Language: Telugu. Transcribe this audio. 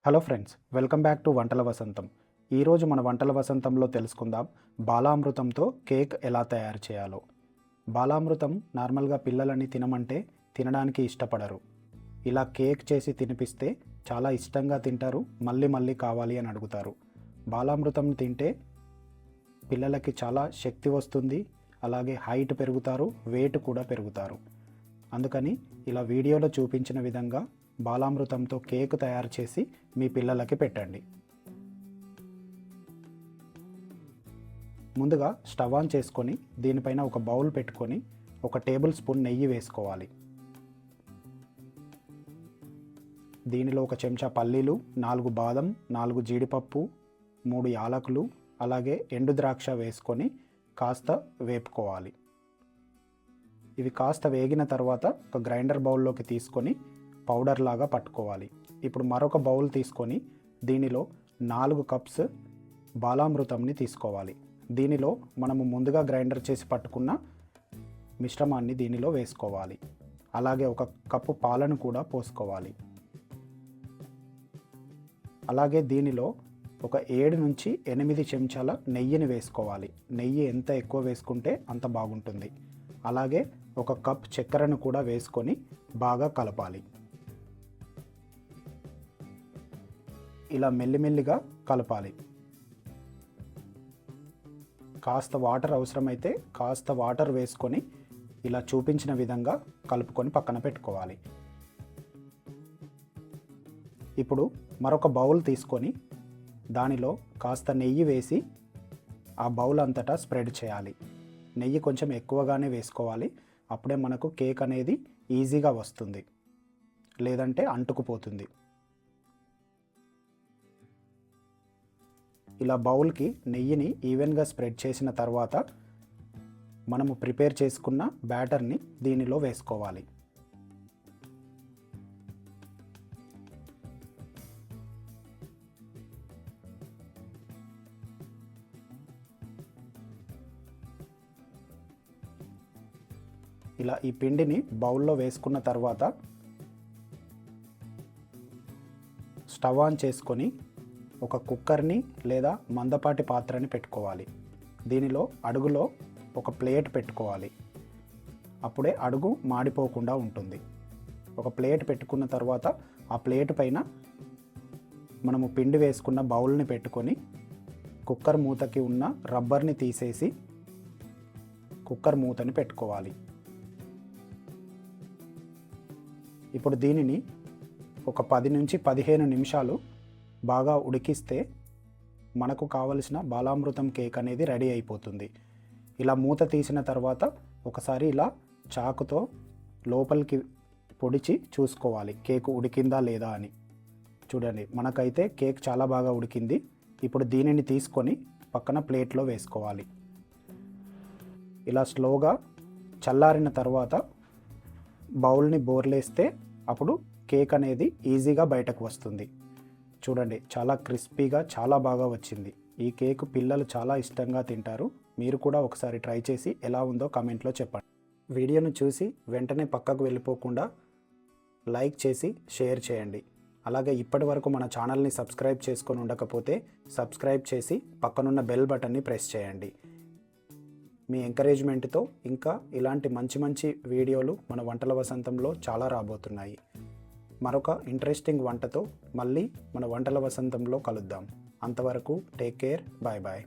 Hello friends, welcome back to వంటల వసంతం. ఈరోజు మన వంటల వసంతంలో తెలుసుకుందాం బాలామృతంతో కేక్ ఎలా తయారు చేయాలో. బాలామృతం నార్మల్గా పిల్లలని తినమంటే తినడానికి ఇష్టపడరు. ఇలా కేక్ చేసి తినిపిస్తే చాలా ఇష్టంగా తింటారు, మళ్ళీ మళ్ళీ కావాలి అని అడుగుతారు. బాలామృతం తింటే పిల్లలకి చాలా శక్తి వస్తుంది, అలాగే హైట్ పెరుగుతారు, వెయిట్ కూడా పెరుగుతారు. అందుకని ఇలా వీడియోలో చూపించిన విధంగా బాలామృతంతో కేక్ తయారు చేసి మీ పిల్లలకి పెట్టండి. ముందుగా స్టవ్ ఆన్ చేసుకొని దీనిపైన ఒక బౌల్ పెట్టుకొని 1 టేబుల్ స్పూన్ నెయ్యి వేసుకోవాలి. దీనిలో 1 చెంచా పల్లీలు, 4 బాదం, 4 జీడిపప్పు, 3 యాలకులు, అలాగే ఎండు ద్రాక్ష వేసుకొని కాస్త వేపుకోవాలి. ఇవి కాస్త వేగిన తర్వాత ఒక గ్రైండర్ బౌల్లోకి తీసుకొని పౌడర్ లాగా పట్టుకోవాలి. ఇప్పుడు మరొక బౌల్ తీసుకొని దీనిలో 4 కప్స్ బాలామృతంని తీసుకోవాలి. దీనిలో మనము ముందుగా గ్రైండర్ చేసి పట్టుకున్న మిశ్రమాన్ని దీనిలో వేసుకోవాలి. అలాగే 1 కప్పు పాలను కూడా పోసుకోవాలి. అలాగే దీనిలో ఒక 7 నుంచి 8 చెంచాల నెయ్యిని వేసుకోవాలి. నెయ్యి ఎంత ఎక్కువ వేసుకుంటే అంత బాగుంటుంది. అలాగే 1 కప్ చక్కెరను కూడా వేసుకొని బాగా కలపాలి. ఇలా మెల్లిమెల్లిగా కలపాలి. కాస్త వాటర్ అవసరమైతే కాస్త వాటర్ వేసుకొని ఇలా చూపించిన విధంగా కలుపుకొని పక్కన పెట్టుకోవాలి. ఇప్పుడు మరొక బౌల్ తీసుకొని దానిలో కాస్త నెయ్యి వేసి ఆ బౌల్ అంతటా స్ప్రెడ్ చేయాలి. నెయ్యి కొంచెం ఎక్కువగానే వేసుకోవాలి. అప్పుడే మనకు కేక్ అనేది ఈజీగా వస్తుంది, లేదంటే అంటుకుపోతుంది. ఇలా బౌల్కి నెయ్యిని ఈవెన్గా స్ప్రెడ్ చేసిన తర్వాత మనము ప్రిపేర్ చేసుకున్న బ్యాటర్ని దీనిలో వేసుకోవాలి. ఇలా ఈ పిండిని బౌల్లో వేసుకున్న తర్వాత స్టవ్ ఆన్ చేసుకొని ఒక కుక్కర్ని లేదా మందపాటి పాత్రని పెట్టుకోవాలి. దీనిలో అడుగులో ఒక ప్లేట్ పెట్టుకోవాలి. అప్పుడే అడుగు మాడిపోకుండా ఉంటుంది. ఒక ప్లేట్ పెట్టుకున్న తర్వాత ఆ ప్లేట్ పైన మనము పిండి వేసుకున్న బౌల్ని పెట్టుకొని కుక్కర్ మూతకి ఉన్న రబ్బర్ని తీసేసి కుక్కర్ మూతని పెట్టుకోవాలి. ఇప్పుడు దీనిని ఒక 10 నుంచి 15 నిమిషాలు బాగా ఉడికిస్తే మనకు కావలసిన బాలామృతం కేక్ అనేది రెడీ అయిపోతుంది. ఇలా మూత తీసిన తర్వాత ఒకసారి ఇలా చాకుతో లోపలికి పొడిచి చూసుకోవాలి కేక్ ఉడికిందా లేదా అని. చూడండి, మనకైతే కేక్ చాలా బాగా ఉడికింది. ఇప్పుడు దీనిని తీసుకొని పక్కన ప్లేట్లో వేసుకోవాలి. ఇలా స్లోగా చల్లారిన తర్వాత బౌల్ని బోర్లేస్తే అప్పుడు కేక్ అనేది ఈజీగా బయటకు వస్తుంది. చూడండి, చాలా క్రిస్పీగా చాలా బాగా వచ్చింది. ఈ కేక్ పిల్లలు చాలా ఇష్టంగా తింటారు. మీరు కూడా ఒకసారి ట్రై చేసి ఎలా ఉందో కామెంట్లో చెప్పండి. వీడియోను చూసి వెంటనే పక్కకు వెళ్ళిపోకుండా లైక్ చేసి షేర్ చేయండి. అలాగే ఇప్పటి వరకు మన ఛానల్ని సబ్స్క్రైబ్ చేసుకొని ఉండకపోతే సబ్స్క్రైబ్ చేసి పక్కనున్న బెల్ బటన్ని ప్రెస్ చేయండి. మీ ఎంకరేజ్మెంట్తో ఇంకా ఇలాంటి మంచి మంచి వీడియోలు మన వంటల వసంతంలో చాలా రాబోతున్నాయి. మరొక ఇంట్రెస్టింగ్ వంటతో మళ్ళీ మన వంటల వసంతంలో కలుద్దాం. అంతవరకు టేక్ కేర్, బాయ్ బాయ్.